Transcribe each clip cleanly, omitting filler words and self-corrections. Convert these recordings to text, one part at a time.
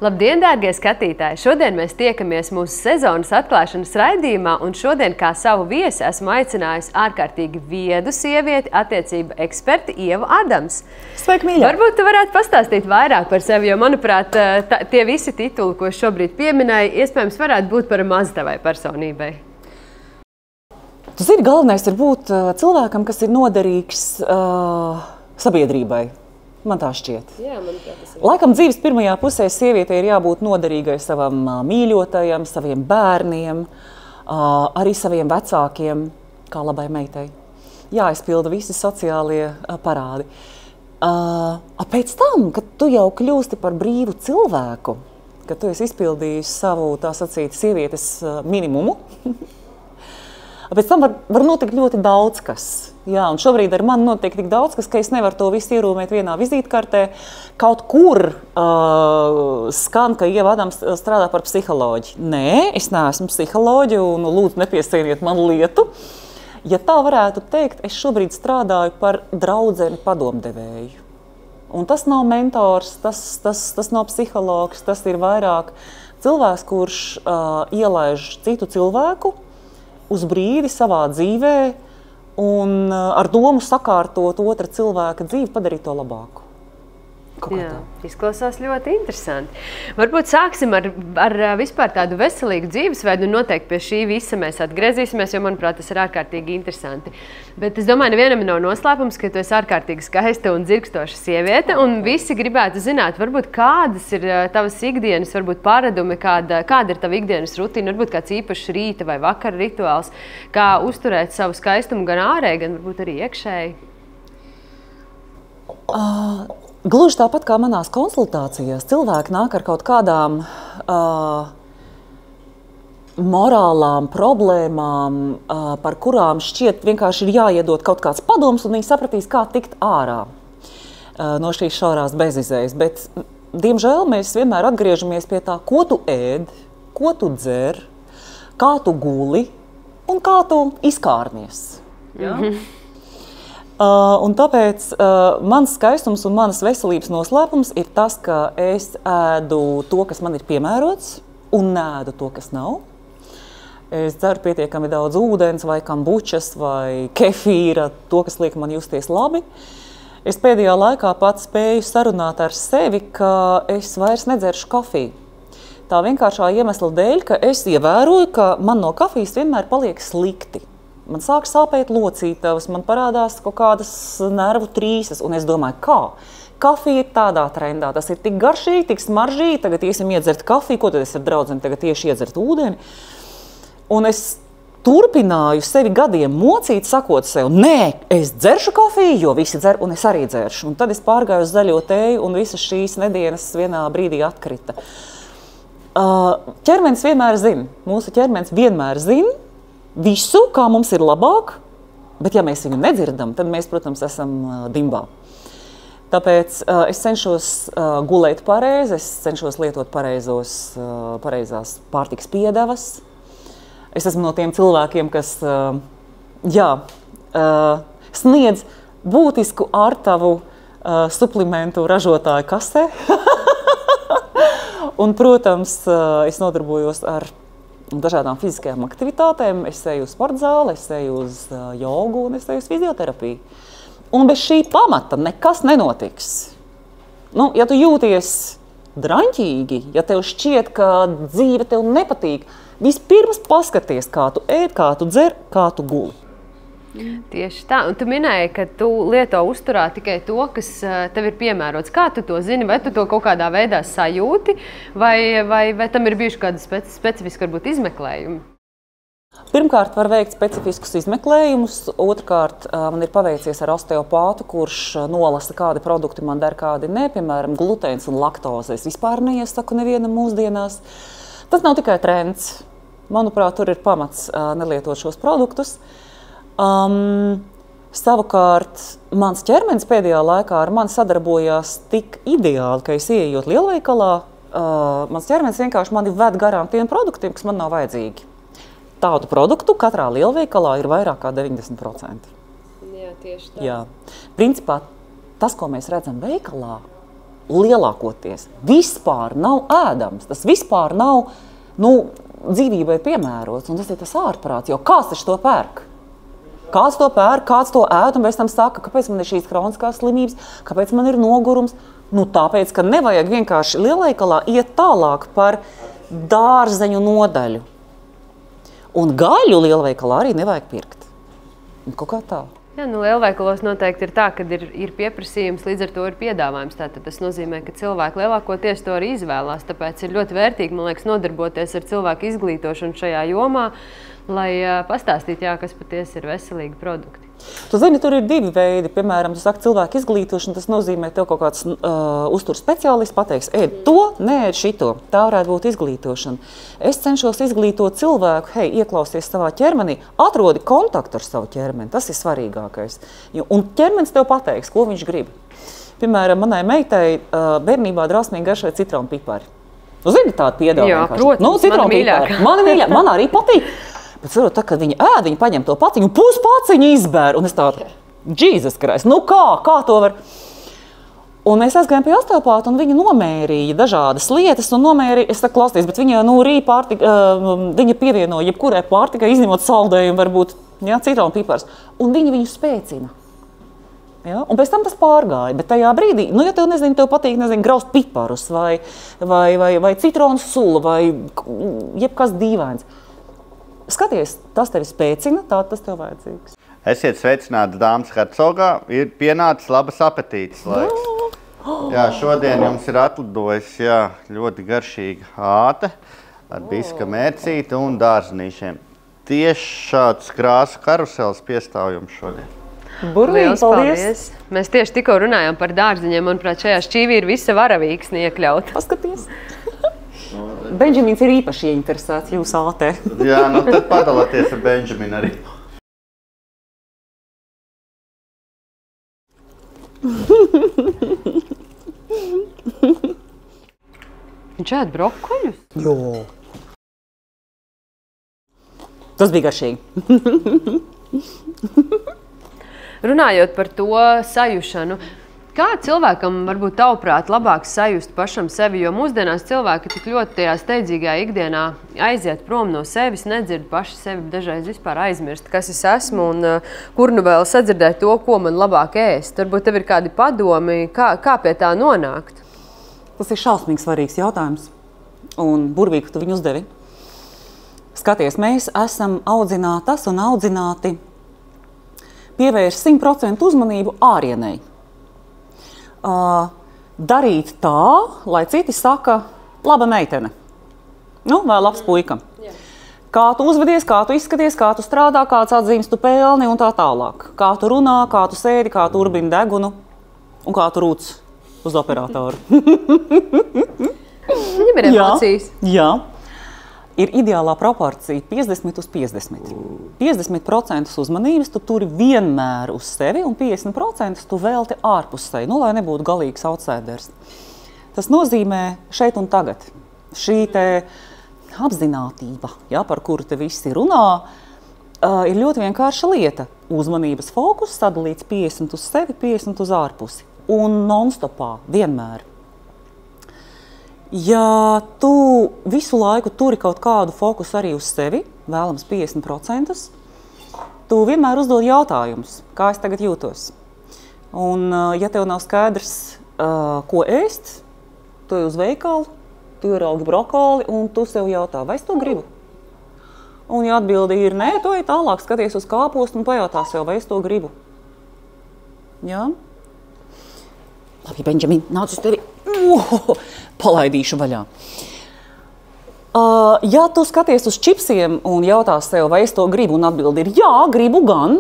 Labdien, dārgie skatītāji! Šodien mēs tiekamies mūsu sezonas atklāšanas raidījumā, un šodien kā savu viesi esmu aicinājusi ārkārtīgi viedu sievieti, attiecību eksperti Ievu Adams. Sveiki, mīļā! Varbūt tu varētu pastāstīt vairāk par sevi, jo, manuprāt, tie visi tituli, ko es šobrīd pieminēju, iespējams varētu būt par maz tavai personībai. Tu zini, galvenais ir būt cilvēkam, kas ir noderīgs sabiedrībai. Man tā šķiet. Jā, manuprāt, tas ir. Laikam dzīves pirmajā pusē sievietei ir jābūt noderīgai savam mīļotajam, saviem bērniem, arī saviem vecākiem, kā labai meitai. Jāizpilda visi sociālie parādi. Pēc tam, kad tu jau kļūsti par brīvu cilvēku, kad tu esi izpildījis savu, tā sacīt, sievietes minimumu, pēc tam var notikt ļoti daudz kas. Jā, un šobrīd ar mani notiek tik daudz kas, ka es nevaru to visu ierūmēt vienā vizītkartē. Kaut kur skan, ka Ieva Adams strādā par psiholoģi. Nē, es neesmu psiholoģi un lūdzu nepiesieniet man lietu. Ja tā varētu teikt, es šobrīd strādāju par draudzeni padomdevēju. Un tas nav mentors, tas nav psihologs, tas ir vairāk cilvēks, kurš ielaiž citu cilvēku uz brīdi savā dzīvē un ar domu sakārtot otra cilvēka dzīvi, padarīt to labāku. Jā, izklausās ļoti interesanti. Varbūt sāksim ar vispār tādu veselīgu dzīvesveidu, un noteikti pie šī visa mēs atgriezīsimies, jo, manuprāt, tas ir ārkārtīgi interesanti. Bet es domāju, nevienam nav noslēpums, ka tu esi ārkārtīgi skaista un dzirkstoša sieviete, un visi gribētu zināt, varbūt kādas ir tavas ikdienas, varbūt pāredumi, kāda ir tava ikdienas rutīna, varbūt kāds īpašs rīta vai vakara rituāls, kā uzturēt savu skaistumu gan ārēji, gan varbūt arī iekšēji. Gluži tāpat kā manās konsultācijās, cilvēki nāk ar kaut kādām morālām problēmām, par kurām šķiet vienkārši ir jāiedod kaut kāds padoms, un viņi sapratīs, kā tikt ārā no šīs šaurās bezizējas. Bet, diemžēl, mēs vienmēr atgriežamies pie tā, ko tu ēd, ko tu dzer, kā tu guli un kā tu izkārnies. Ja? Un tāpēc mans skaistums un manas veselības noslēpums ir tas, ka es ēdu to, kas man ir piemērots, un neēdu to, kas nav. Es dzeru pietiekami daudz ūdens vai kambučas vai kefīra, to, kas liek man justies labi. Es pēdējā laikā pat spēju sarunāt ar sevi, ka es vairs nedzeršu kafiju. Tā vienkāršā iemesla dēļ, ka es ievēroju, ka man no kafijas vienmēr paliek slikti. Man sāk sāpēt locītavas, man parādās kaut kādas nervu trīsas, un es domāju, kā? Kafija ir tādā trendā, tas ir tik garšīgi, tik smaržīgi, tagad iesim iedzert kafiju, ko tad es ar draudzeni tagad tieši iedzert ūdeni? Un es turpināju sevi gadiem mocīt, sakot sev, nē, es dzeršu kafiju, jo visi dzer, un es arī dzeršu. Un tad es pārgāju uz zaļo tēju, un visas šīs nedēļas vienā brīdī atkrita. Ķermenis vienmēr zina, mūsu ķermenis vienmēr zina, visu, kā mums ir labāk, bet ja mēs viņu nedzirdam, tad mēs, protams, esam dimbā. Tāpēc es cenšos gulēt pareizi, es cenšos lietot pareizās pārtikas piedevas. Es esmu no tiem cilvēkiem, kas sniedz būtisku ārtavu suplementu ražotāju kasē. Un, protams, es nodarbojos ar dažādām fiziskajām aktivitātēm. Es eju uz sporta zāli, es eju uz jogu un es eju uz fizioterapiju. Un bez šī pamata nekas nenotiks. Nu, ja tu jūties draņķīgi, ja tev šķiet, ka dzīve tev nepatīk, vispirms paskaties, kā tu ēd, kā tu dzer, kā tu guli. Tieši tā. Un tu minēji, ka tu lieto uzturā tikai to, kas tev ir piemērots. Kā tu to zini? Vai tu to kaut kādā veidā sajūti? Vai tam ir bijuši kādi specifiski varbūt izmeklējumi? Pirmkārt, var veikt specifiskus izmeklējumus. Otrkārt, man ir paveicies ar osteopātu, kurš nolasa, kādi produkti man der, kādi ne. Piemēram, glutēns un laktoze. Es vispār neiesaku nevienam mūsdienās. Tas nav tikai trends. Manuprāt, tur ir pamats nelietot šos produktus. Savukārt, mans ķermenis pēdējā laikā ar mani sadarbojās tik ideāli, ka es ieejot lielveikalā, mans ķermenis vienkārši mani ved garām tiem produktiem, kas man nav vajadzīgi. Tādu produktu katrā lielveikalā ir vairāk kā 90%. Jā, tieši tā. Jā. Principā, tas, ko mēs redzam veikalā, lielākoties vispār nav ēdams. Tas vispār nav dzīvībai piemērots, un tas ir tas ārprāts, jo kāds taču to pērk? Kāds to pērk, kāds to ēd, un pēc tam saka, kāpēc man ir šīs kroniskās slimības, kāpēc man ir nogurums. Tāpēc, ka nevajag vienkārši lielveikalā iet tālāk par dārzeņu nodaļu. Un gaļu lielveikalā arī nevajag pirkt. Kaut kā tā. Jā, lielveikalos noteikti ir tā, ka ir pieprasījums, līdz ar to ir piedāvājums. Tātad tas nozīmē, ka cilvēki lielākoties to arī izvēlās. Tāpēc ir ļoti vērtīgi, man liekas, nodarboties ar cilvēku izglītošanu šajā jomā, lai pastāstītu, kas patiesi ir veselīgi produkti. Tu zini, tur ir divi veidi. Piemēram, tu saki cilvēku izglītošanu, tas nozīmē, tev kaut kāds uzturs speciālists pateiks, ēd to, neēd šito. Tā varētu būt izglītošana. Es cenšos izglītot cilvēku, ieklausies savā ķermenī, atrodi kontaktu ar savu ķermeni. Tas ir svarīgākais. Un ķermenis tev pateiks, ko viņš grib. Piemēram, manai meitai bērnībā drausmīgi garšoja citronu pipari. Tu zini tādu piedāvājumu? Jā, protams, mana mīļākā. Mana mīļākā, man arī patīk. Bet, tad, kad viņi ēd, viņi paņem to paciņu un puspaciņu izbēr. Un es tādu, Jesus Christ, kā to var? Un mēs aizgājām pie osteopāta, un viņi nomērīja dažādas lietas, un nomērīja, es saku, klausties, bet viņa, viņa pievienoja jebkurai pārtikai, izņemot saldējumu, varbūt, citronu pipars, un viņi viņu spēcina. Ja? Un pēc tam tas pārgāja, bet tajā brīdī, ja tev patīk, graust piparus, vai citronu sulu, vai jebkas dīvains. Skaties, tas tevi spēcina, tā tas tev vajadzīgs. Esiet sveicināti, dāmas hercogā, ir pienācis labas apetītes laiks. Jā, šodien jums ir atlidojis ļoti garšīga āte ar biska mērcīti un dārznīšiem. Tieši šāds krāsu karusels piestāv jums šodien. Liels paldies! Mēs tieši tikko runājām par dārziņiem, manuprāt, šajā šķīvī ir visa varavīksne iekļauta. Paskaties! Benžamins ir īpaši ieinteresēts jūsu ātē. Jā, tad padalāties ar Benžaminu arī. Viņš ēd brokoļus? Jo. Tas bija garšīgi. Runājot par to sajušanu, kā cilvēkam varbūt tavuprāt labāk sajust pašam sevi, jo mūsdienās cilvēki tik ļoti tajā steidzīgā ikdienā aiziet prom no sevis, nedzird paši sevi, dažreiz vispār aizmirst, kas es esmu un kur nu vēl sadzirdēt to, ko man labāk ēst. Varbūt tev ir kādi padomi, kā pie tā nonākt? Tas ir šausmīgi svarīgs jautājums un burvīgi, ka tu viņu uzdevi. Skaties, mēs esam audzinātas un audzināti pievērst 100% uzmanību ārienei. Darīt tā, lai citi saka, laba meitene, vai labs puika. Kā tu uzvedies, kā tu izskaties, kā tu strādā, kāds atzīmes tu pelni un tā tālāk. Kā tu runā, kā tu sēdi, kā tu urbini degunu un kā tu rūc uz operatoru. Viņam ir emocijas. Jā. Ir ideālā proporcija 50 uz 50. 50% uzmanības tu turi vienmēr uz sevi un 50% tu velti ārpusē, lai nebūtu galīgs outsiders. Tas nozīmē šeit un tagad. Šī te apzinātība, par kuru te visi runā, ir ļoti vienkārša lieta. Uzmanības fokus sadalīts 50 uz sevi, 50 uz ārpusi. Un non-stopā vienmēr. Ja tu visu laiku turi kaut kādu fokusu arī uz sevi, vēlams 50%, tu vienmēr uzdod jautājumus, kā es tagad jūtos. Un, ja tev nav skaidrs, ko ēst, tu ej uz veikalu, tu ieraugi brokoli un tu sev jautā, vai es to gribu? Un, ja atbildi ir nē, tu ej tālāk, skaties uz kāpostu un pajautā sev, vai es to gribu. Jā? Labi, Benjamin, nāc uz tevi. Palaidīšu vaļā. Ja tu skaties uz čipsiem un jautā sev, vai es to gribu, un atbildi ir jā, gribu gan,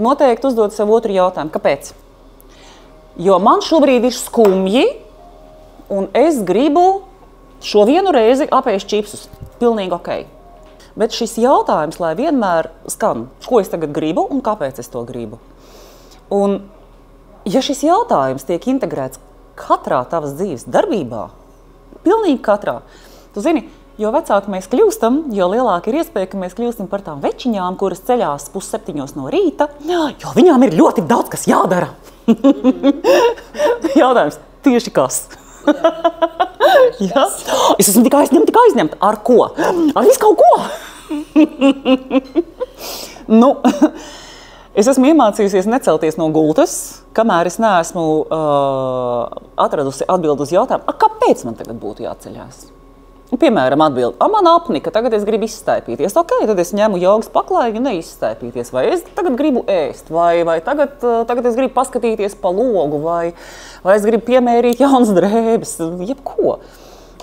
noteikti uzdod sev otru jautājumu. Kāpēc? Jo man šobrīd ir skumji, un es gribu šo vienu reizi apēst čipsus. Pilnīgi ok. Bet šis jautājums, lai vienmēr skan, ko es tagad gribu un kāpēc es to gribu. Un, ja šis jautājums tiek integrēts katrā tavas dzīves darbībā, pilnīgi katrā, tu zini, jo vecāki mēs kļūstam, jo lielāka ir iespēja, ka mēs kļūstam par tām večiņām, kuras ceļās 6:30 no rīta, jo viņām ir ļoti daudz, kas jādara. Jautājums, tieši kas. Ja? Es esmu tik aizņemta. Ar ko? Ar visu kaut ko! Nu, es esmu iemācījusies necelties no gultas, kamēr es neesmu atradusi atbildi uz jautājumu, kāpēc man tagad būtu jāceļās? Piemēram, atbildi, man apnika, tagad es gribu izstaipīties. Ok, tad es ņemu jogas paklāju un neizstaipīties. Vai es tagad gribu ēst, vai tagad es gribu paskatīties pa logu, vai es gribu piemērīt jaunas drēbes, jebko.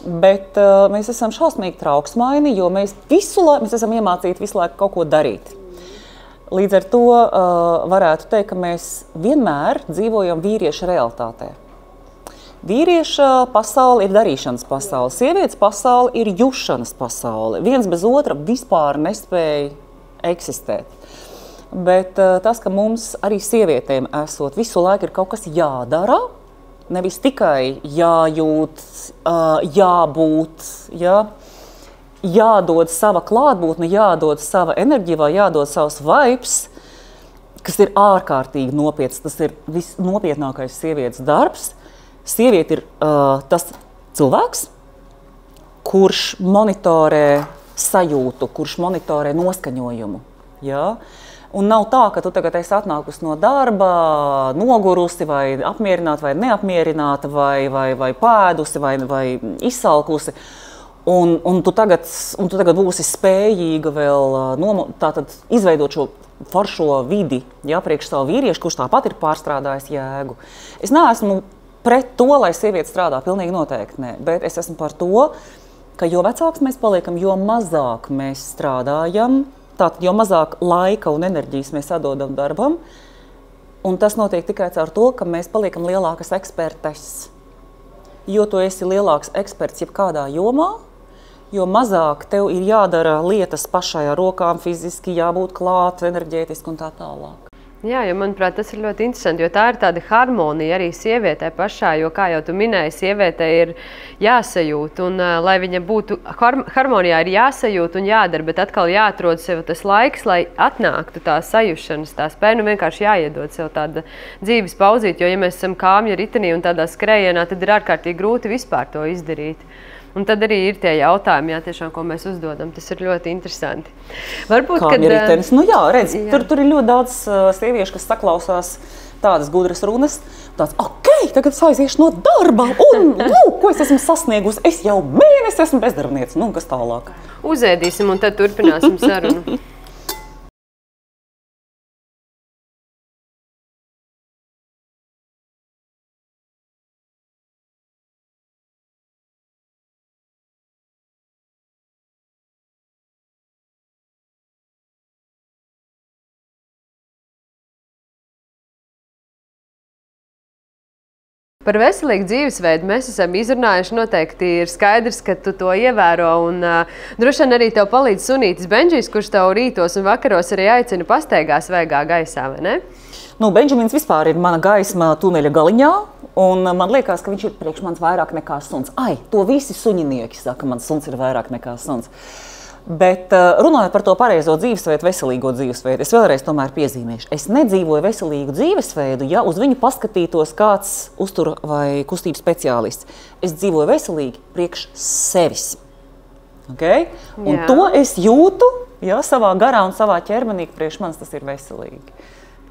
Bet mēs esam šausmīgi trauksmaini, jo mēs esam iemācīti visu laiku kaut ko darīt. Līdz ar to varētu teikt, ka mēs vienmēr dzīvojam vīrieša realitātē. Vīrieša pasaule ir darīšanas pasaule, sievietes pasaule ir jušanas pasaule. Viens bez otra vispār nespēja eksistēt. Bet tas, ka mums arī sievietēm esot visu laiku ir kaut kas jādara, nevis tikai jājūt, jābūt, jādod sava klātbūtne, jādod sava enerģija vai jādod savs vibes, kas ir ārkārtīgi nopietns. Tas ir visnopietnākais sievietes darbs. Sieviete ir tas cilvēks, kurš monitorē sajūtu, kurš monitorē noskaņojumu. Ja? Un nav tā, ka tu tagad esi atnākusi no darba, nogurusi, vai apmierināta, vai neapmierināta, vai pēdusi, vai izsalkusi. Un tu tagad būsi spējīga vēl izveidot šo foršo vidi, ja, priekš savu vīriešu, kurš tāpat ir pārstrādājis jēgu. Es neesmu pret to, lai sieviete strādā, pilnīgi noteikti ne. Bet es esmu par to, ka jo vecāks mēs paliekam, jo mazāk mēs strādājam, tātad jo mazāk laika un enerģijas mēs atdodam darbam. Un tas notiek tikai caur to, ka mēs paliekam lielākas ekspertes. Jo tu esi lielāks eksperts jebkādā jomā, jo mazāk tev ir jādara lietas pašai ar rokām, fiziski jābūt klāt, enerģētiski un tā tālāk. Jā, jo manuprāt, tas ir ļoti interesanti, jo tā ir tāda harmonija arī sievietē pašā, jo, kā jau tu minēji, sievietē ir jāsajūt, un lai viņa būtu harmonijā, ir jāsajūt un jādara, bet atkal jāatrod sev tas laiks, lai atnāktu tā sajušanas, tā spēja, vienkārši jāiedod sev tāda dzīves pauzīt, jo, ja mēs esam kāmja ritenī un tādā skrējienā, tad ir ārkārtīgi grūti vispār to izdarīt. Un tad arī ir tie jautājumi, jā, tiešām, ko mēs uzdodam. Tas ir ļoti interesanti. Varbūt, kad ritenis, nu jā, redz, jā. Tur ir ļoti daudz sieviešu, kas saklausās tādas gudras runas. Tāds, ok, tagad es aiziešu no darba un, ko es esmu sasniegusi? Es jau mēnesi esmu bezdarbniece, nu, kas tālāk? Uzēdīsim un tad turpināsim sarunu. Par veselīgu dzīvesveidu mēs esam izrunājuši. Noteikti ir skaidrs, ka tu to ievēro. Un, droši vien arī tev palīdz sunītis Benžijs, kurš tev rītos un vakaros arī aicina pastaigā svaigā gaisā, vai ne? Nu, Benžamins vispār ir mana gaisma tuneļa galiņā. Un man liekas, ka viņš ir priekš manis vairāk nekā suns. To visi suņinieki saka, mans suns ir vairāk nekā suns. Bet runājot par to pareizo dzīvesveidu, veselīgo dzīvesveidu, es vēlreiz tomēr piezīmēšu. Es nedzīvoju veselīgu dzīvesveidu, ja uz viņu paskatītos kāds uztura vai kustību speciālists. Es dzīvoju veselīgi priekš sevis. Okay? Un jā. To es jūtu, ja, savā garā un savā ķermenī, priekš manis tas ir veselīgi.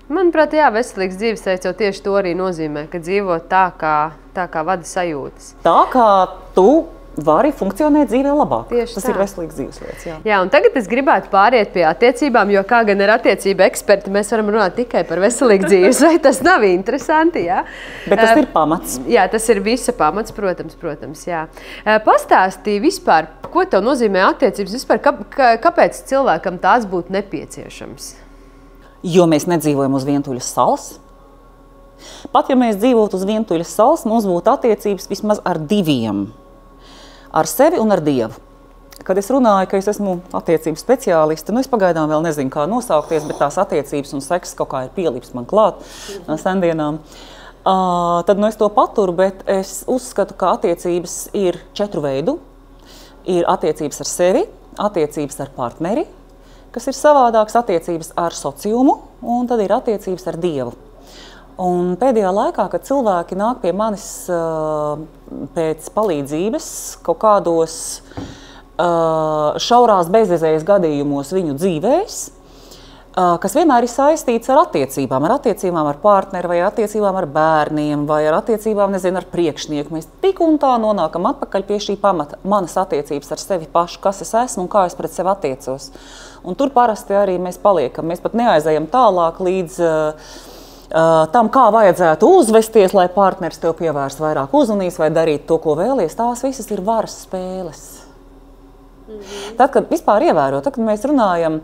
Manuprāt, jā, veselīgs dzīvesveids jau tieši to arī nozīmē, ka dzīvo tā, kā vada sajūtas. Tā kā tu vari funkcionēt dzīvē labāk. Tieši tas tā. Ir veselīgs dzīvesveids. Jā. Jā, un tagad es gribētu pāriet pie attiecībām, jo kā gan ar attiecību eksperti mēs varam runāt tikai par veselīgu dzīvesveidu. Tas nav interesanti, jā. Bet tas ir pamats. Jā, tas ir visa pamats, protams, jā. Pastāstīji vispār, ko tev nozīmē attiecības vispār, kāpēc cilvēkam tās būtu nepieciešams? Jo mēs nedzīvojam uz vientuļas salas. Pat ja mēs dzīvotu uz vientuļas salas, mums būtu attiecības vismaz ar diviem. Ar sevi un ar Dievu. Kad es runāju, ka es esmu attiecības speciāliste, es pagaidām vēl nezinu, kā nosaukties, bet tās attiecības un seks kaut kā ir pielips man klāt sendienām. Tad es to paturu, bet es uzskatu, ka attiecības ir 4 veidu. Ir attiecības ar sevi, attiecības ar partneri, kas ir savādāks, attiecības ar sociumu, un tad ir attiecības ar Dievu. Un pēdējā laikā, kad cilvēki nāk pie manis pēc palīdzības kaut kādos šaurās bezizējas gadījumos viņu dzīvēs, kas vienmēr ir saistīts ar attiecībām ar partneri, vai attiecībām ar bērniem, vai ar attiecībām, nezinu, ar priekšnieku. Mēs tik un tā nonākam atpakaļ pie šī pamata, manas attiecības ar sevi pašu, kas es esmu un kā es pret sevi attiecos. Un tur parasti arī mēs paliekam. Mēs pat neaizējam tālāk līdz tam, kā vajadzētu uzvesties, lai partneris tev pievērst vairāk uzmanības vai darīt to, ko vēlies. Tās visas ir varas spēles. Tad, kad vispār ievēro, tad, kad mēs runājam,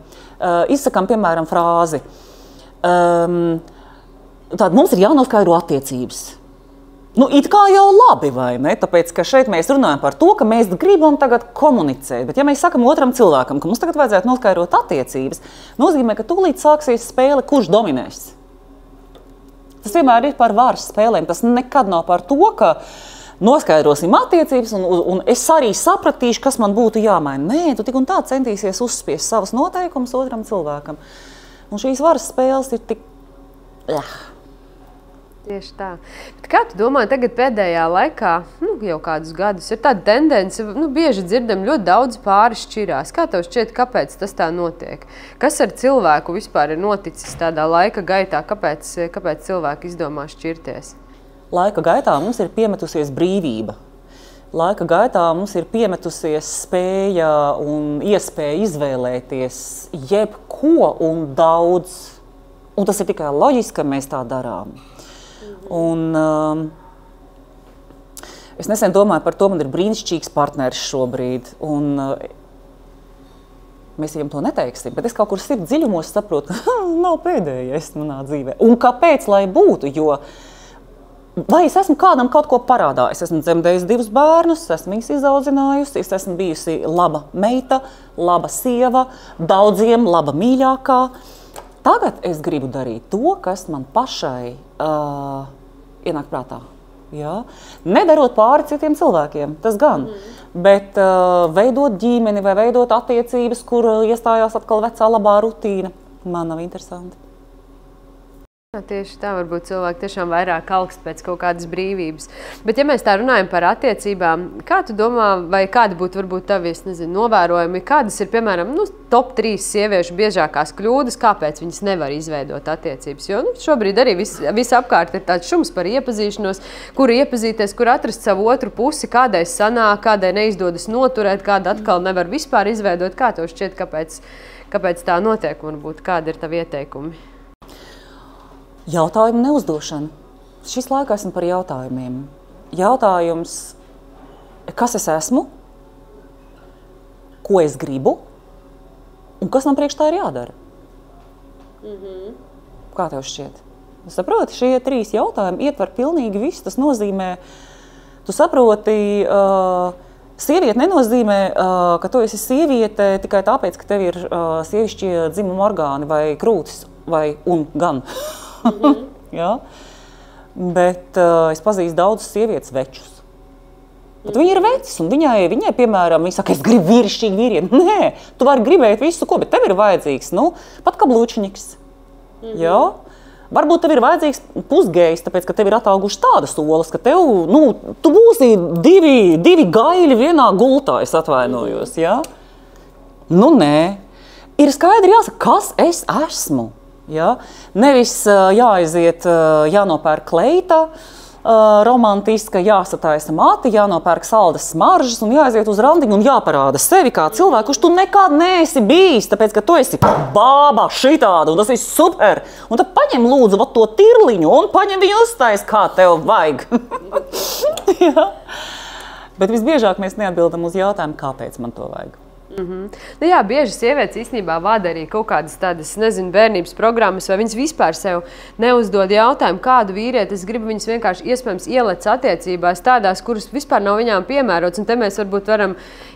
izsakām, piemēram, frāzi, tad mums ir jānoskaidro attiecības. Nu, it kā jau labi, vai ne? Tāpēc, ka šeit mēs runājam par to, ka mēs gribam tagad komunicēt. Bet ja mēs sakam otram cilvēkam, ka mums tagad vajadzētu noskaidrot attiecības, nozīmē, ka tūlīt sāksies spēle, kurš dominēs. Tas vienmēr ir par varas spēlēm. Tas nekad nav par to, ka noskaidrosim attiecības, un es arī sapratīšu, kas man būtu jāmaina. Nē, tu tik un tā centīsies uzspiest savus noteikumus otram cilvēkam. Un šīs varas spēles ir tik... Tieši tā. Bet kā tu domā, tagad pēdējā laikā, jau kādus gadus, ir tāda tendence, bieži dzirdam, ļoti daudz pāri šķirās. Kā tev šķiet, kāpēc tas tā notiek? Kas ar cilvēku vispār ir noticis tādā laika gaitā? Kāpēc cilvēki izdomā šķirties? Laika gaitā mums ir piemetusies brīvība. Laika gaitā mums ir piemetusies spēja un iespēja izvēlēties jebko un daudz. Un tas ir tikai loģiski, ka mēs tā darām. Un es nesen domāju par to, man ir brīnišķīgs partneris šobrīd. Un mēs viņam to neteiksim, bet es kaut kur sirds dziļumos saprotu, ka nav pēdējais manā dzīvē. Un kāpēc, lai būtu? Jo vai es esmu kādam kaut ko parādā? Es esmu dzemdējusi 2 bērnus, esmu viņus izaudzinājusi, es esmu bijusi laba meita, laba sieva, daudziem laba mīļākā. Tagad es gribu darīt to, kas man pašai ienāk prātā. Ja? Nedarot pāri citiem cilvēkiem, tas gan. Bet veidot ģimeni vai veidot attiecības, kur iestājās atkal vecā labā rutīna, man nav interesanti. Tieši tā, varbūt cilvēki tiešām vairāk augst pēc kaut kādas brīvības. Bet ja mēs tā runājam par attiecībām, kā tu domā, vai kādi būtu varbūt tavi, novērojumi, kādas ir, piemēram, top 3 sieviešu biežākās kļūdas, kāpēc viņas nevar izveidot attiecības? Jo šobrīd arī viss apkārt ir tāds šums par iepazīšanos, kur iepazīties, kur atrast savu otru pusi, kādai sanāk, kādai neizdodas noturēt, kāda atkal nevar vispār izveidot. Kā tev šķiet, kāpēc tā notiek, varbūt kādi ir tavi ieteikumi? Jautājumu neuzdošana. Šis laikā esmu par jautājumiem. Jautājums, kas es esmu, ko es gribu un kas man priekš tā ir jādara. Kā tev šķiet? Saproti, šie 3 jautājumi ietver pilnīgi visu. Tas nozīmē, tu saproti, sieviete nenozīmē, ka tu esi sieviete tikai tāpēc, ka tev ir sievišķie dzimuma orgāni vai krūtis vai un gan. Ja? Bet es pazīstu daudzus sievietes večus. Bet viņi ir vecis, un viņai piemēram, viņa saka, es gribu vīrišķīgi vīrieti. Nē, tu vari gribēt visu, ko, bet tev ir vajadzīgs, pat kablūčniks. Ja? Varbūt tev ir vajadzīgs pusgejs, tāpēc, ka tev ir atauguši tādas olas, ka tev, tu būsi divi gaili vienā gultā, es atvainojos. Ja? Nē, ir skaidri jāsaka, kas es esmu. Ja? Nevis jāaiziet, jānopērk kleita, romantiska, jāsataisa mati, jānopērk saldas smaržas un jāaiziet uz randiņu un jāparāda sevi kā cilvēku, kurš tu nekad neesi bijis, tāpēc, ka tu esi bāba šitāda un tas ir super. Un tad paņem lūdzu to tirliņu un paņem viņu uztais, kā tev vajag. Ja? Bet visbiežāk mēs neatbildam uz jautājumu, kāpēc man to vajag. Jā, bieži sievietes īstenībā vada arī kaut kādas tādas, bērnības programmas, vai viņas vispār sev neuzdod jautājumu, kādu vīrieti es gribu, viņas vienkārši iespējams ielec attiecībās tādās, kuras vispār nav viņām piemērots, un te mēs varbūt varam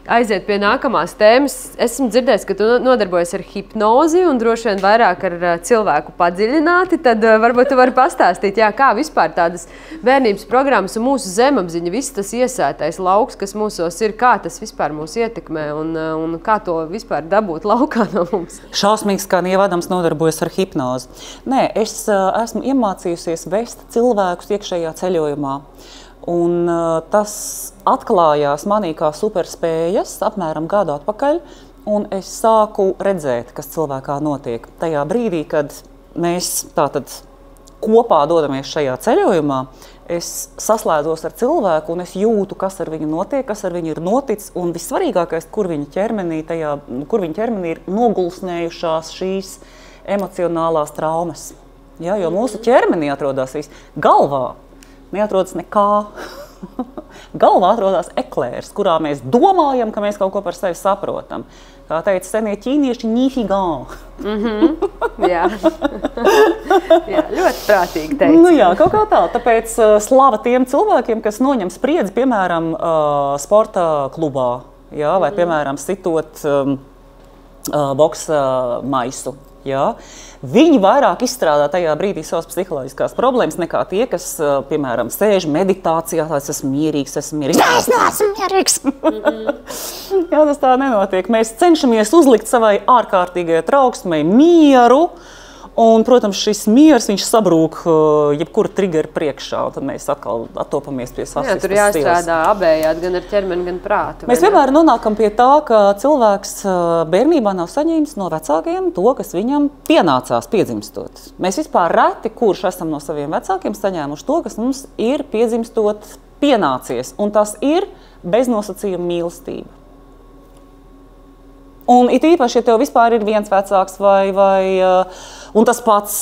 aiziet pie nākamās tēmas. Esmu dzirdējis, ka tu nodarbojies ar hipnozi un droši vien vairāk ar cilvēku padziļināti, tad varbūt tu vari pastāstīt, kā vispār tādas bērnības programmas un mūsu zemapziņa, viss tas iesētais lauks, kas mūsos ir, kā tas vispār mūs ietekmē un un kā to vispār dabūt laukā no mums? Šausmīgs, kā Ieva Adams nodarbojas ar hipnozi. Nē, es esmu iemācījusies vest cilvēkus iekšējā ceļojumā. Un tas atklājās manī kā superspējas apmēram gadu atpakaļ, un es sāku redzēt, kas cilvēkā notiek. Tajā brīdī, kad mēs tātad kopā dodamies šajā ceļojumā, es saslēdzos ar cilvēku un es jūtu, kas ar viņu notiek, kas ar viņu ir noticis, un vissvarīgākais, kur viņa ķermenī ir nogulsnējušās šīs emocionālās traumas. Ja, jo mūsu ķermenī atrodas viss. Galvā neatrodas nekā. Galvā atrodas eklērs, kurā mēs domājam, ka mēs kaut ko par sevi saprotam. Kā teica senie ķīnieši, nīfigā. Jā. Jā, ļoti prātīgi teica. Nu jā, kaut kā tā. Tāpēc slava tiem cilvēkiem, kas noņem spriedzi, piemēram, sporta klubā, jā, vai, piemēram, sitot boksa maisu. Jā. Viņi vairāk izstrādā tajā brīdī savas psiholoģiskās problēmas nekā tie, kas, piemēram, sēž meditācijā, tāds esmu mierīgs. Es neesmu mierīgs. Jā, tas tā nenotiek. Mēs cenšamies uzlikt savai ārkārtīgajai trauksmei mieru, un, protams, šis miers, viņš sabrūk jebkura triggera priekšā, un tad mēs atkal attopamies pie sasistas. Jā, tur jāstrādā abējāt gan ar ķermeni, gan prātu. Mēs vienmēr nonākam pie tā, ka cilvēks bērnībā nav saņēmis no vecākiem to, kas viņam pienācās piedzimstot. Mēs vispār reti, kurš esam no saviem vecākiem saņēmuši to, kas mums ir piedzimstot pienācies, un tas ir beznosacījuma mīlestība. Un it īpaši, ja tev vispār ir viens vecāks un tas pats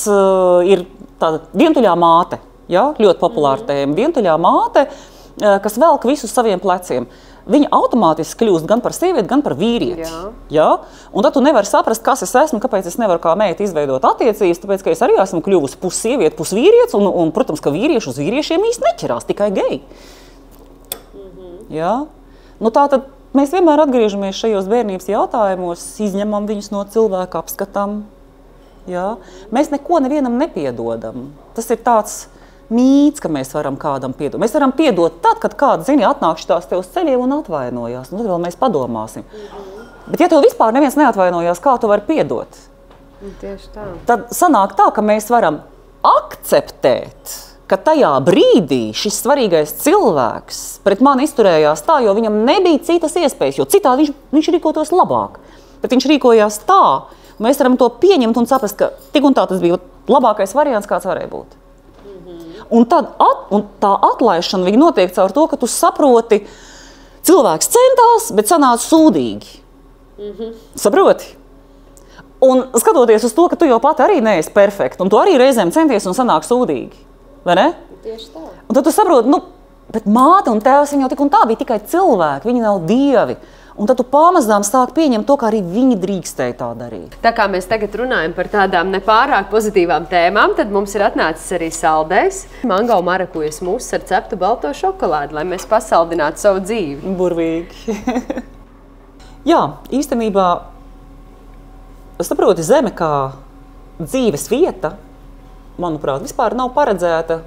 ir tāda vientuļā māte, ja? Ļoti populāra tēma, vientuļā māte, kas velk visu saviem pleciem. Viņa automātiski kļūst gan par sievieti, gan par vīrieti. Ja? Un tad tu nevari saprast, kas es esmu, kāpēc es nevaru kā meita izveidot attiecības, tāpēc, ka es arī esmu kļuvusi pussievieti, pusvīrietis, un, protams, ka vīrieši uz vīriešiem īsti neķerās, tikai geji. Ja? Nu, tā tad mēs vienmēr atgriežamies šajos bērnības jautājumos, izņemam viņus no cilvēka, apskatām. Ja? Mēs neko nevienam nepiedodam. Tas ir tāds mīts, ka mēs varam kādam piedot. Mēs varam piedot tad, kad kāds, atnāk šitās tev uz ceļiem un atvainojās. Un tad vēl mēs padomāsim. Bet ja tev vispār neviens neatvainojās, kā tu vari piedot? Tieši tā. Tad sanāk tā, ka mēs varam akceptēt, ka tajā brīdī šis svarīgais cilvēks pret mani izturējās tā, jo viņam nebija citas iespējas, jo citādi viņš rīkotos labāk. Bet viņš rīkojās tā, mēs varam to pieņemt un saprast, ka tik un tā tas bija labākais variants, kāds varēja būt. Un tā atlaišana viņa notiek caur to, ka tu saproti, cilvēks centās, bet sanāca sūdīgi. Saproti? Un skatoties uz to, ka tu jau pat arī neesi perfekta, un tu arī reizēm centies un sanāk sūdīgi. Vai ne? Tieši tā. Un tad tu saproti, bet māte un tēvs viņi jau tik un tā bija tikai cilvēki, viņi nav dievi. Un tad tu pamazām sāk pieņemt to, ka arī viņi drīkstēja tā darīt. Tā kā mēs tagad runājam par tādām nepārāk pozitīvām tēmām, tad mums ir atnācis arī saldējs. Mango marakujas mūs ar ceptu balto šokolādi, lai mēs pasaldinātu savu dzīvi. Burvīgi. Jā, īstenībā, saproti, zeme kā dzīves vieta, manuprāt, vispār nav paredzēta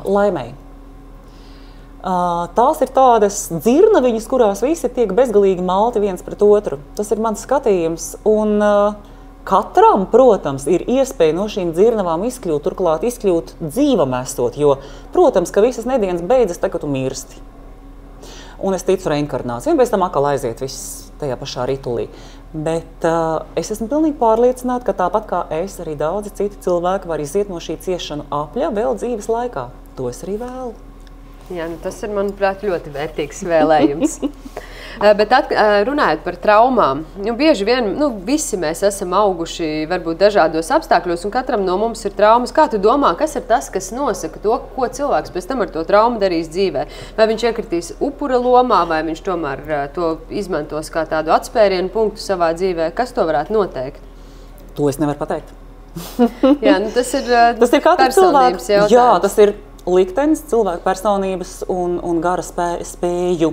laimei. Tās ir tādas dzirnaviņas, kurās visi tiek bezgalīgi malti viens pret otru. Tas ir mans skatījums. Un katram, protams, ir iespēja no šīm dzirnavām izkļūt, turklāt izkļūt dzīvam esot, jo, protams, ka visas nedēļas beidzas, kad tu mirsti. Un es ticu reinkarnāciju, un pēc tam atkal aiziet viss tajā pašā ritulī. Bet es esmu pilnīgi pārliecināta, ka tāpat kā es, arī daudzi citi cilvēki var iziet no šī ciešanu apļa vēl dzīves laikā. To es arī vēlu. Jā, tas ir, manuprāt, ļoti vērtīgs vēlējums. Bet runājot par traumām, bieži vien visi mēs esam auguši varbūt dažādos apstākļos, un katram no mums ir traumas. Kā tu domā, kas ir tas, kas nosaka to, ko cilvēks pēc tam ar to traumu darīs dzīvē? Vai viņš iekritīs upura lomā, vai viņš tomēr to izmantos kā tādu atspērienu punktu savā dzīvē? Kas to varētu noteikt? To es nevaru pateikt. Jā, tas ir katra personības jautājums. Jā, tas ir liktenis, cilvēka personības un gara spēju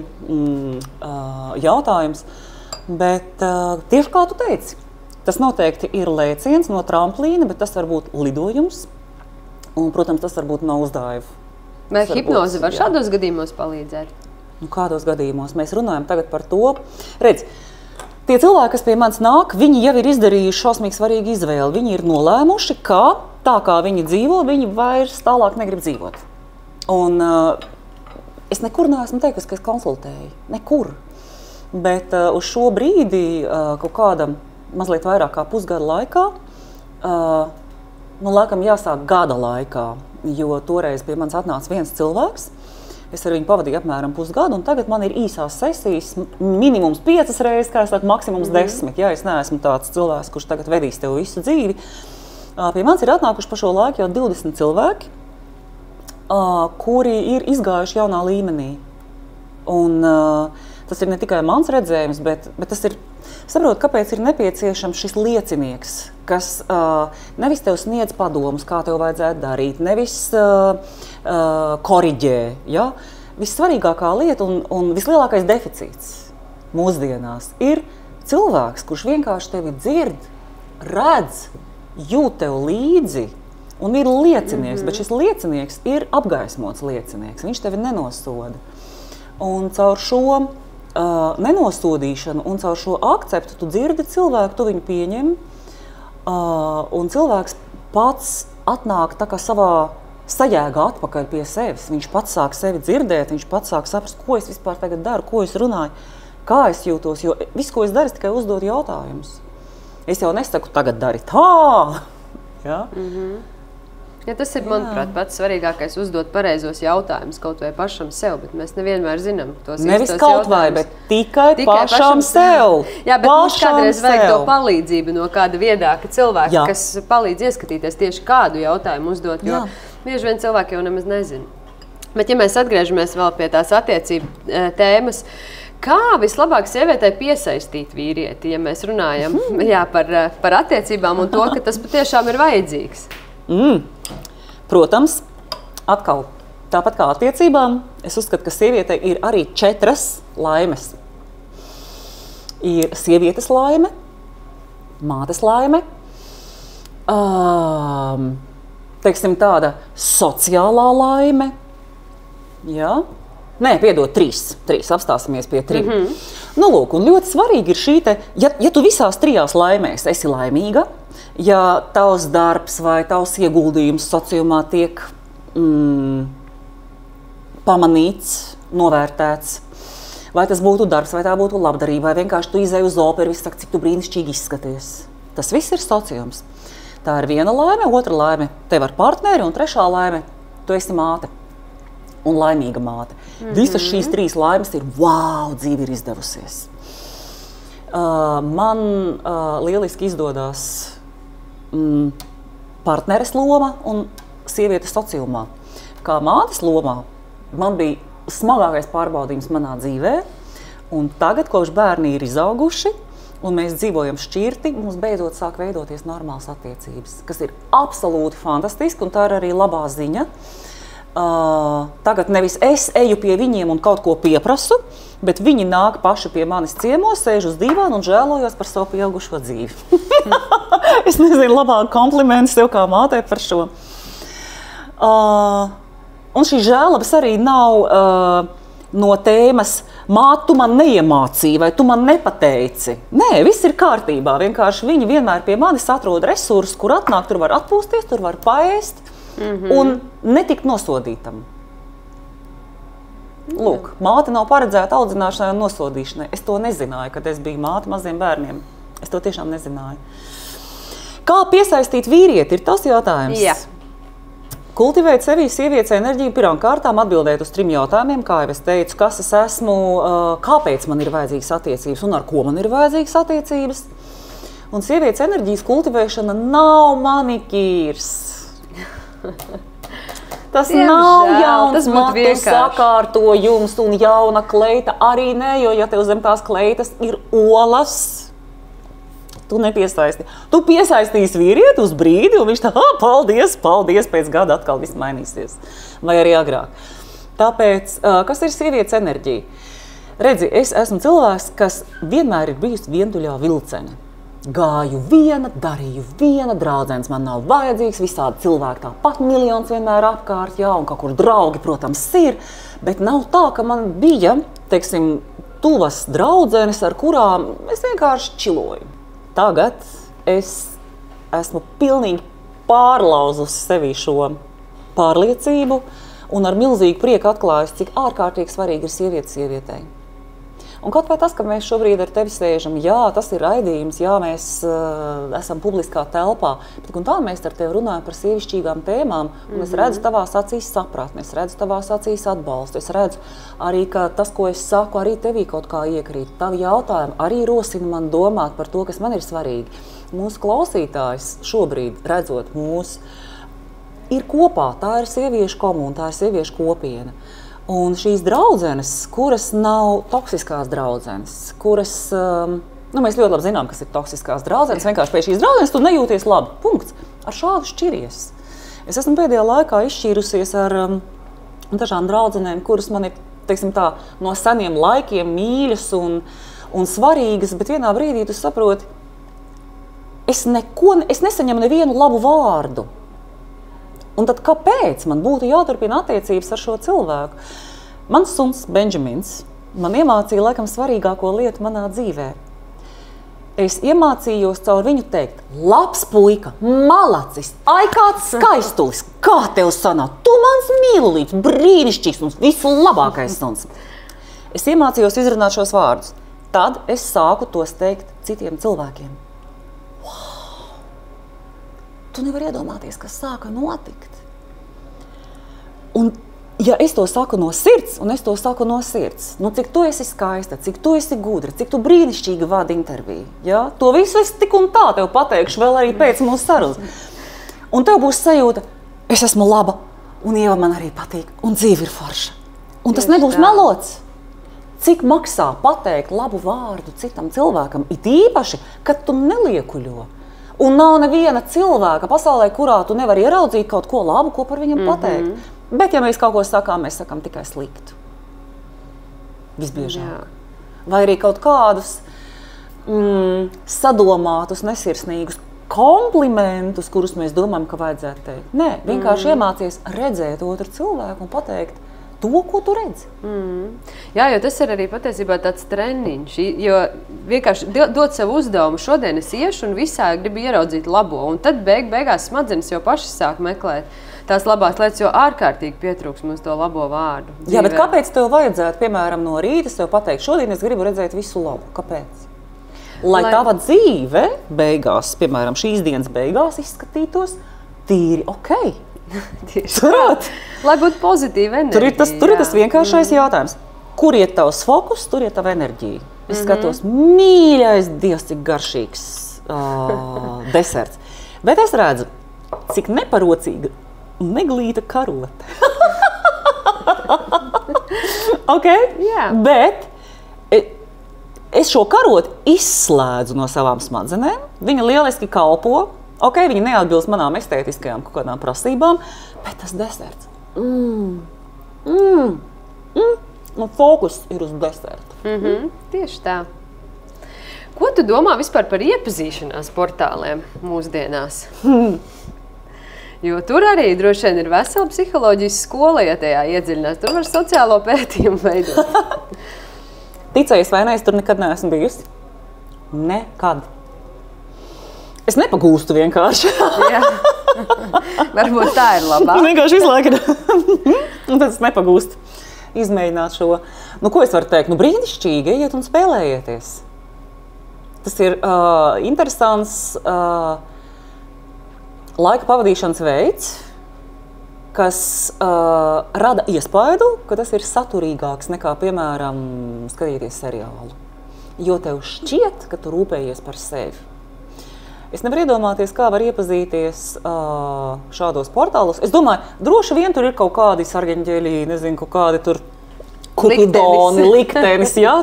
jautājums. Bet tieši kā tu teici, tas noteikti ir lēciens no tramplīna, bet tas var būt lidojums. Un, protams, tas var būt no uzdājuva. Vai hipnoze var šādos gadījumos palīdzēt? Kādos gadījumos mēs runājam tagad par to? Redz, tie cilvēki, kas pie manis nāk, viņi jau ir izdarījuši šausmīgi svarīgu izvēli. Viņi ir nolēmuši, ka tā kā viņi dzīvo, viņi vairs tālāk negrib dzīvot. Un es nekur neesmu teikusi, ka es konsultēju. Nekur. Bet uz šo brīdi kaut kāda mazliet vairāk kā pusgada laikā, laikam jāsāk gada laikā, jo toreiz pie manis atnāca viens cilvēks. Es ar viņu pavadīju apmēram pusgadu, un tagad man ir īsās sesijas, minimums 5 reizes, kā es saku, maksimums 10. Ja, es neesmu tāds cilvēks, kurš tagad vedīs tev visu dzīvi. Pie manis ir atnākuši pa šo laiku jau 20 cilvēki, kuri ir izgājuši jaunā līmenī. Un tas ir ne tikai mans redzējums, bet tas ir, saprotu, kāpēc ir nepieciešams šis liecinieks, kas nevis tev sniedz padomus, kā tev vajadzētu darīt, nevis koriģē. Ja? Vissvarīgākā lieta un vislielākais deficīts mūsdienās ir cilvēks, kurš vienkārši tevi dzird, redz, jūt tev līdzi un ir liecinieks, bet šis liecinieks ir apgaismots liecinieks, viņš tevi nenosoda. Un caur šo nenosodīšanu un caur šo akceptu tu dzirdi cilvēku, tu viņu pieņem, un cilvēks pats atnāk tā kā savā sajēgā atpakaļ pie sevis. Viņš pats sāk sevi dzirdēt, viņš pats sāk saprast, ko es vispār tagad daru, ko es runāju, kā es jūtos, jo visu, ko es daru, es tikai uzdod jautājumus. Es jau nesaku, tagad dari tā! Ja? Ja tas ir, manuprāt, pats svarīgākais uzdot pareizos jautājumus kaut vai pašam sev, bet mēs nevienmēr zinām tos nevis kaut vai, bet tikai pašam sev. Jā, bet mums kādreiz vajag to palīdzību no kāda viedāka cilvēka, kas palīdz ieskatīties tieši kādu jautājumu uzdot, jo bieži vien cilvēki jau nemaz nezina. Bet ja mēs atgriežamies vēl pie tās attiecību tēmas, kā vislabāk sievietei piesaistīt vīrieti, ja mēs runājam par attiecībām un to, ka tas patiešām ir vajadzīgs? Protams, atkal, tāpat kā attiecībām, es uzskatu, ka sievietei ir arī 4 laimes. Ir sievietes laime, mātes laime, teiksim tāda sociālā laime, ja? Nē, piedod, 3, apstāsimies pie 3. Nu, lūk, un ļoti svarīgi ir šī te, ja tu visās 3 laimēs esi laimīga, ja tavs darbs vai tavs ieguldījums sociumā tiek pamanīts, novērtēts, vai tas būtu darbs, vai tā būtu labdarība, vai vienkārši tu izej uz operu, viss saka, cik tu brīnišķīgi izskaties. Tas viss ir sociums. Tā ir viena laime, otra laime tev ar partneri, un 3. laime tu esi māte un laimīga māte. Visas šīs 3 laimes ir, wow, dzīve ir izdevusies. Man lieliski izdodas partneres loma un sievietes sociumā. Kā mātes lomā man bija smagākais pārbaudījums manā dzīvē, un tagad, kopš bērni ir izauguši, un mēs dzīvojam šķirti, mums beidzot sāk veidoties normālas attiecības, kas ir absolūti fantastiski, un tā ir arī labā ziņa. Tagad nevis es eju pie viņiem un kaut ko pieprasu, bet viņi nāk paši pie manis ciemos, sēž uz dīvāna un žēlojos par savu pieaugušo dzīvi. Es nezinu, labāk komplimenti sev kā mātei par šo. Un šī žēlabas arī nav no tēmas māt, tu man neiemācīji vai tu man nepateici. Nē, viss ir kārtībā. Vienkārši viņi vienmēr pie manis atrod resursus, kur atnāk, tur var atpūsties, tur var paēst. Un netikt nosodītam. Lūk, māte nav paredzēta audzināšanai un nosodīšanai. Es to nezināju, kad es biju māte maziem bērniem. Es to tiešām nezināju. Kā piesaistīt vīrieti, ir tas jautājums. Jā. Kultivēt sevī sievietes enerģiju pirmām kārtām, atbildēt uz 3 jautājumiem, kā jau es teicu, kas es esmu, kāpēc man ir vajadzīgas attiecības un ar ko man ir vajadzīgas attiecības. Un sievietes enerģijas kultivēšana nav manikīrs. Tas nav jauns matu sakārtojums un jauna kleita arī ne, jo ja tev zem tās kleitas ir olas, tu nepiesaisti. Tu piesaistīsi vīrieti uz brīdi un viņš tā, paldies, pēc gada atkal viss mainīsies. Vai arī agrāk. Tāpēc, kas ir sievietes enerģija? Redzi, es esmu cilvēks, kas vienmēr ir bijusi vientuļā vilcene. Gāju viena, darīju viena, draudzens man nav vajadzīgs, visādi cilvēki tāpat miljons vienmēr apkārt, jā, un kaut kur draugi, protams, ir, bet nav tā, ka man bija, teiksim, tuvas draudzenes, ar kurām es vienkārši čiloju. Tagad es esmu pilnīgi pārlauzusi sevī šo pārliecību un ar milzīgu prieku atklājusi, cik ārkārtīgi svarīgi ir sievietei. Un kaut vai tas, ka mēs šobrīd ar tevi sēžam, jā, tas ir raidījums, jā, mēs esam publiskā telpā, bet un tā mēs ar tevi runājam par sievišķīgām tēmām, un es redzu tavās acīs sapratni, es redzu tavās acīs atbalstu, es redzu arī, ka tas, ko es saku, arī tevī kaut kā iekrīt. Tavi jautājumi arī rosina man domāt par to, kas man ir svarīgi. Mūsu klausītājs šobrīd, redzot mūs, ir kopā, tā ir sieviešu komuna, tā ir sieviešu kopiena. Un šīs draudzenes, kuras nav toksiskās draudzenes, kuras, mēs ļoti labi zinām, kas ir toksiskās draudzenes, vienkārši pie šīs draudzenes tu nejūties labi, punkts, ar šādu šķiries. Es esmu pēdējā laikā izšķīrusies ar dažām draudzenēm, kuras man ir, teiksim tā, no seniem laikiem mīļas un svarīgas, bet vienā brīdī tu saproti, es nesaņemu nevienu labu vārdu. Un tad kāpēc man būtu jāturpina attiecības ar šo cilvēku? Mans suns Benjamins man iemācīja laikam svarīgāko lietu manā dzīvē. Es iemācījos caur viņu teikt, labs puika, malacis, ai kāds skaistulis, kā tev sanāk, tu mans mīlulīts, brīnišķīgs un vislabākais suns. Es iemācījos izrunāt šos vārdus. Tad es sāku tos teikt citiem cilvēkiem. Tu nevari iedomāties, kas sāka notikt. Un, ja es to saku no sirds, cik tu esi skaista, cik tu esi gudra, cik tu brīnišķīgi vadi interviju, ja? To visu es tik un tā tev pateikšu vēl arī pēc mūsu sarunas. Un tev būs sajūta, es esmu laba, un Ieva man arī patīk, un dzīve ir forša. Un tas nebūs melots. Cik maksā pateikt labu vārdu citam cilvēkam, it īpaši, kad tu neliekuļo. Un nav neviena cilvēka pasaulē, kurā tu nevari ieraudzīt kaut ko labu, ko par viņam pateikt. Bet, ja mēs kaut ko sakām, mēs sakām tikai sliktu. Visbiežāk. Jā. Vai arī kaut kādus sadomātus, nesirsnīgus komplimentus, kurus mēs domājam, ka vajadzētu teikt. Nē, vienkārši iemācies redzēt otru cilvēku un pateikt to, ko tu redzi. Jā, jo tas ir arī patiesībā tāds treniņš, jo vienkārši dot savu uzdevumu, šodien es iešu un visā gribu ieraudzīt labo, un tad beigās smadzenes jau pašas sāk meklēt tās labās lietas, jo ārkārtīgi pietrūks mums to labo vārdu. Dzīvē. Jā, bet kāpēc tev vajadzētu, piemēram, no rīta sev pateikt, šodien es gribu redzēt visu labu? Kāpēc? Lai tava dzīve beigās, piemēram, šīs dienas beigās izskatītos tīri okei. Lai būtu pozitīva enerģija. Tur ir tas vienkāršais jautājums. Kur iet tavs fokus, tur iet tava enerģija. Es skatos, mīļais Dievs, cik garšīgs deserts. Bet es redzu, cik neparocīga un neglīta karote. Jā. Bet es šo karoti izslēdzu no savām smadzenēm. Viņa lieliski kalpo. Viņa neatbilst manām estētiskajām kaut kādām prasībām, bet tas deserts. Un fokus ir uz desertu. Tieši tā. Ko tu domā vispār par iepazīšanās portāliem mūsdienās? Jo tur arī droši vien ir vesela psiholoģijas skola, ja tajā iedziļinās. Tur var sociālo pētījumu veidot. Ticējies vai ne, es tur nekad neesmu bijusi. Nekad. Es nepagūstu vienkārši. Jā. Varbūt tā ir labā. Vienkārši izlaika. Un tad es nepagūstu izmēģināt šo. Ko es varu teikt? Brīnišķīgi, ejiet un spēlējieties. Tas ir interesants laika pavadīšanas veids, kas rada iespaidu, ka tas ir saturīgāks nekā, piemēram, skatīties seriālu. Jo tev šķiet, ka tu rūpējies par sevi. Es nevaru iedomāties, kā var iepazīties šādos portālos. Es domāju, droši vien tur ir kaut kādi sargeņģeļi, nezinu, kaut kādi tur kupidoni, liktenis, jā,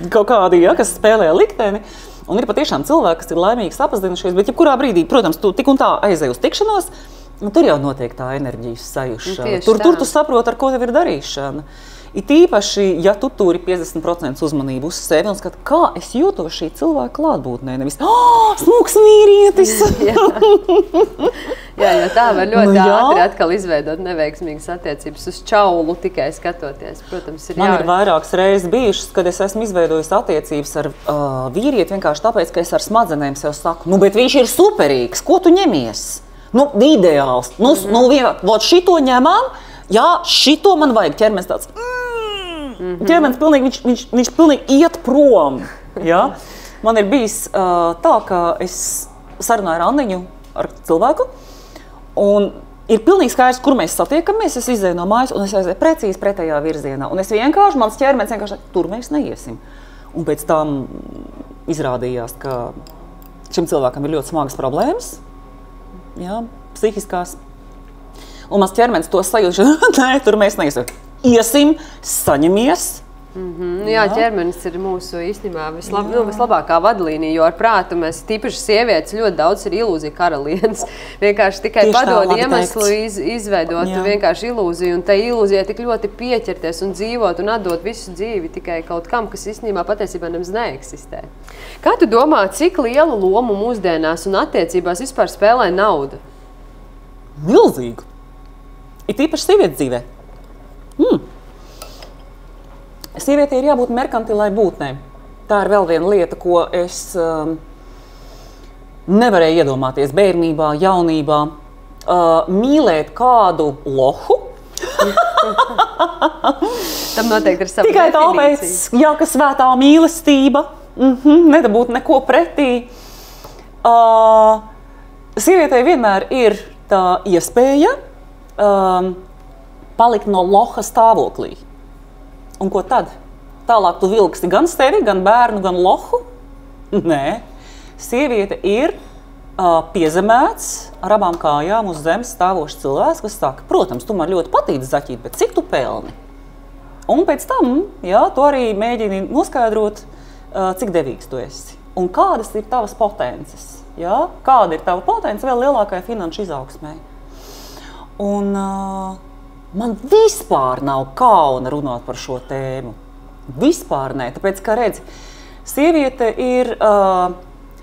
kaut kādi, jā, kas spēlē likteni. Un ir patiešām cilvēki, kas ir laimīgi sapazinušies, bet jebkurā brīdī, protams, tu tik un tā aizej uz tikšanos, un tur jau notiek tā enerģijas sajušana. Tur tu saproti, ar ko tev ir darīšana. It īpaši, ja tu turi 50% uzmanību uz sevi un skati, kā es jūtos šī cilvēka klātbūtnē, nevis, smuks vīrietis! Jā, jo tā var ļoti ātri atkal izveidot neveiksmīgas attiecības uz čaulu tikai skatoties. Protams, Man ir vairākas reizes bijušas, kad es esmu izveidojis attiecības ar vīrieti vienkārši tāpēc, ka es ar smadzenēm sev saku, bet viņš ir superīgs, ko tu ņemies? Ideāls. Šito ņemam, jā, šito man vajag. Ķermenis tāds, ķermenis pilnīgi, viņš pilnīgi iet prom. Ja? Man ir bijis tā, ka es sarunāju ar Anniņu, ar cilvēku, un ir pilnīgi skaidrs, kur mēs satiekamies. Es izēju no mājas, un es aizēju precīzi pretējā virzienā. Un es vienkārši, mans ķermenis vienkārši, tur mēs neiesim. Un pēc tam izrādījās, ka šim cilvēkam ir ļoti smagas problēmas, jā, psihiskās. Un mans ķermenis to sajūta, nē, tur mēs neiesim. Iesim, saņemies. Jā, ķermenis ir mūsu īstenībā vislabākā vadlīnija, jo ar prātu mēs, tīpaši sievietes, ļoti daudz ir ilūzija karalienes. Vienkārši tikai padod iemeslu izveidot vienkārši ilūziju, un tai ilūzijai tik ļoti pieķerties un dzīvot un atdot visu dzīvi tikai kaut kam, kas īstenībā patiesībā nemaz neeksistē. Kā tu domā, cik lielu lomu mūsdienās un attiecībās vispār spēlē nauda? Milzīgu. Ir tīpaši sievietes dzīvē. Sievietei ir jābūt merkantilai būtnei. Tā ir vēl viena lieta, ko es nevarēju iedomāties bērnībā, jaunībā. Mīlēt kādu lohu. Tam noteikti ir sava tikai tāpēc, ka svētā mīlestība, nedabūt neko pretī. Sievietei vienmēr ir tā iespēja palikt no loha stāvoklī. Un ko tad? Tālāk tu vilksi gan sevi, gan bērnu, gan lohu? Nē. Sieviete ir piezemēts ar abām kājām uz zemes stāvošs cilvēks, kas saka, protams, tu man ļoti patīc zaķīt, bet cik tu pelni? Un pēc tam, tu arī mēģini noskaidrot, cik devīgs tu esi. Un kādas ir tavas potences? Kāda ir tava potence vēl lielākai finanšu izaugsmai? Un man vispār nav kauna runāt par šo tēmu. Vispār nē, tāpēc, kā redzi, sieviete ir,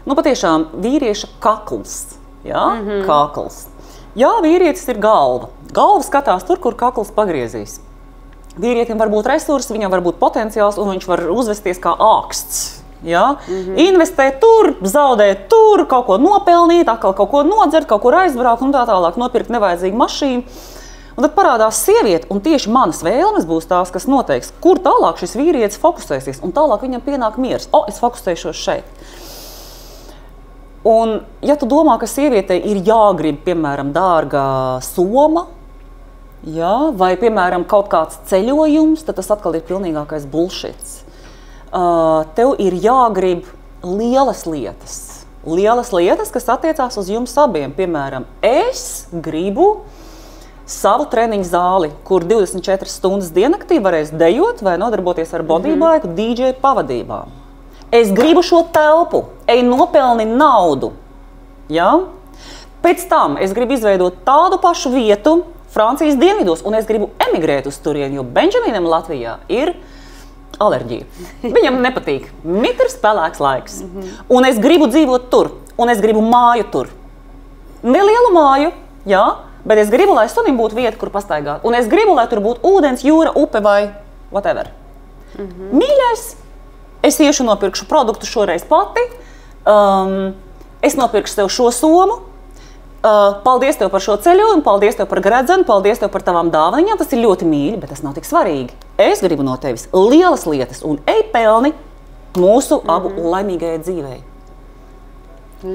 patiešām vīrieša kakls, kakls. Jā, vīrietis ir galva. Galva skatās tur, kur kakls pagriezīs. Vīrietim var būt resursi, viņam var būt potenciāls, un viņš var uzvesties kā āksts. Investēt tur, zaudēt tur, kaut ko nopelnīt, atkal kaut ko nodzert, kaut kur aizbraukt un tā tālāk, nopirkt nevajadzīgu mašīnu. Un tad parādās sieviete, un tieši manas vēlmes būs tās, kas noteiks, kur tālāk šis vīrietis fokusēsies, un tālāk viņam pienāk miers. Es fokusēšos šeit. Un, ja tu domā, ka sievietei ir jāgrib, piemēram, dārga soma, vai, piemēram, kaut kāds ceļojums, tad tas atkal ir pilnīgākais bullshits. Tev ir jāgrib lielas lietas. Lielas lietas, kas attiecās uz jums abiem. Piemēram, es gribu savu treniņu zāli, kur 24 stundas diennaktī varēs dejot vai nodarboties ar bodybike DJ pavadībā. Es gribu šo telpu, nopelni naudu. Pēc tam es gribu izveidot tādu pašu vietu Francijas dienvidos, un es gribu emigrēt uz turieni, jo Benžaminam Latvijā ir alerģija. Viņam nepatīk mitrs, pelēks laiks. Un es gribu dzīvot tur, un es gribu māju tur. Nelielu māju, bet es gribu, lai sunim būtu vieta, kur pastaigāt. Un es gribu, lai tur būtu ūdens, jūra, upe vai whatever. Mīļais, es iešu nopirkšu produktu šoreiz pati. Es nopirkšu tev šo somu. Paldies tev par šo ceļojumu, paldies tev par gredzenu, paldies tev par tavām dāvanām. Tas ir ļoti mīļi, bet tas nav tik svarīgi. Es gribu no tevis lielas lietas un pelni mūsu abu laimīgajai dzīvei.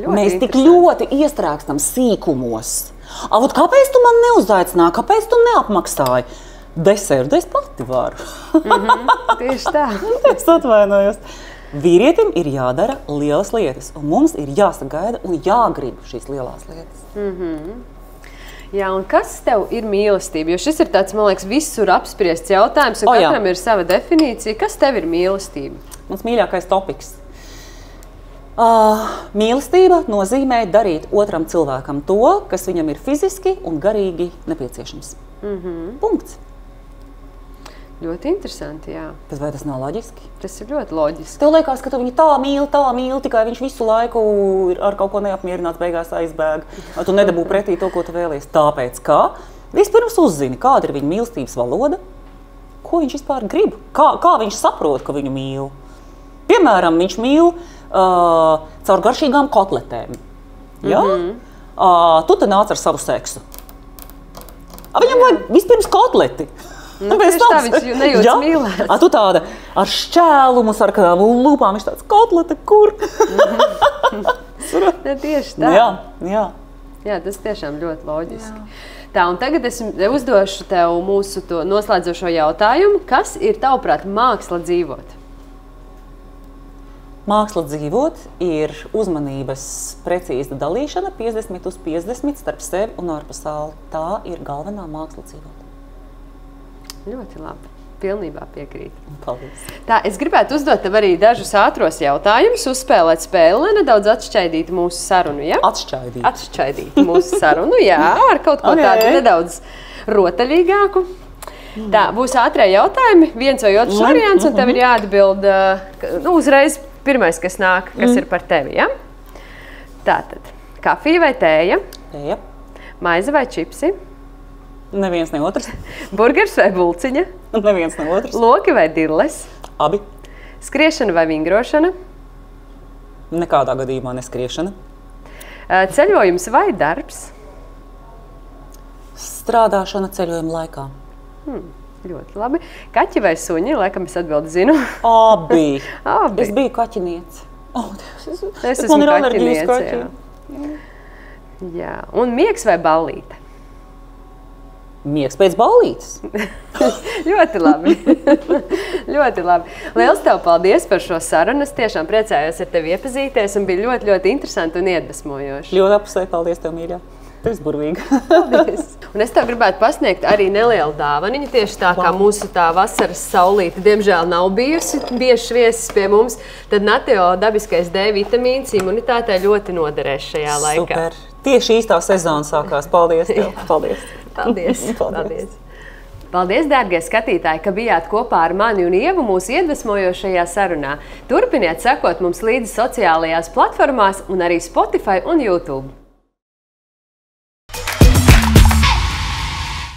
Mēs tik ļoti iestrēgstam sīkumos. Kāpēc tu man neuzaicināji? Kāpēc tu neapmaksāji? Desertu es pati varu. Tieši tā. Es atvainojos. Vīrietim ir jādara lielas lietas, un mums ir jāsagaida un jāgrib šīs lielās lietas. Jā, un kas tev ir mīlestība? Jo šis ir tāds, man liekas, visur apspriests jautājums, un katram ir sava definīcija. Kas tev ir mīlestība? Mans mīļākais topiks. Mīlestība nozīmē darīt otram cilvēkam to, kas viņam ir fiziski un garīgi nepieciešams. Punkts. Ļoti interesanti, jā. Bet vai tas nav loģiski? Tas ir ļoti loģiski. Tev liekas, ka tu viņu tā mīli, tikai viņš visu laiku ir ar kaut ko neapmierināts, beigās aizbēg. Tu nedabū pretī to, ko tu vēlies. Tāpēc, ka vispirms uzzini, kāda ir viņa mīlestības valoda, ko viņš vispār grib, kā viņš saprot, ka viņu mīl. Piemēram, viņš mīl caur garšīgām kotletēm. Ja? Tu te nāc ar savu seksu. Viņam vajag vispirms kotleti. Tieši tā viņš nejūtas mīlēts. Tu tāda ar šķēlumu, sarkanām lūpām, viņš tāds kotlete, kur? Tieši tā. Jā, tas tiešām ļoti loģiski. Tā, un tagad es uzdošu tev mūsu to noslēdzošo jautājumu. Kas ir tavuprāt māksla dzīvot? Māksla dzīvot ir uzmanības precīza dalīšana 50/50 starp sevi un ārpasauli. Tā ir galvenā māksla dzīvot. Ļoti labi. Pilnībā piekrīt. Paldies. Tā, es gribētu uzdot tev arī dažus ātros jautājumus, uzspēlēt spēli, lai nedaudz atšķaidītu mūsu sarunu, ja? Atšķaidītu mūsu sarunu, jā, ar kaut ko tādu nedaudz rotaļīgāku. Tā, būs ātrie jautājumi, viens vai otrs variants, un tev ir jāatbild uzreiz pirmais, kas nāk, kas ir par tevi, ja? Tātad, kafija vai tēja? Tēja. Maize vai čipsi? Neviens ne otrs. Burgers vai bulciņa? Neviens ne otrs. Loki vai dilles? Abi. Skriešana vai vingrošana? Nekādā gadījumā neskriešana. Ceļojums vai darbs? Strādāšana ceļojuma laikā. Ļoti labi. Kaķi vai suņi? Laikam es atbildi zinu. Abi. Abi. Es biju kaķiniece. Es esmu kaķiniece, jā. Un miegs vai ballīte? Miegs pēc ballītes. Ļoti labi. Ļoti labi. Liels tev paldies par šo sarunu. Es tiešām priecājos ar tevi iepazīties un bija ļoti, ļoti interesanti un iedvesmojoši. Ļoti apsveicu, paldies tev, mīļā. Tu esi burvīga. Paldies. Un es tev gribētu pasniegt arī nelielu dāvaniņu, tieši tā kā mūsu tā vasaras saulīte, diemžēl, nav bijusi bieži viesis pie mums, tad Nateo dabiskais D vitamīns imunitātei ļoti noderēs šajā laikā. Super. Tieši īstā sezona sākās. Paldies tev. Paldies. Paldies. Paldies. Paldies, dārgie skatītāji, ka bijāt kopā ar mani un Ievu mūsu iedvesmojošajā sarunā. Turpiniet sekot mums līdzi sociālajās platformās un arī Spotify un YouTube.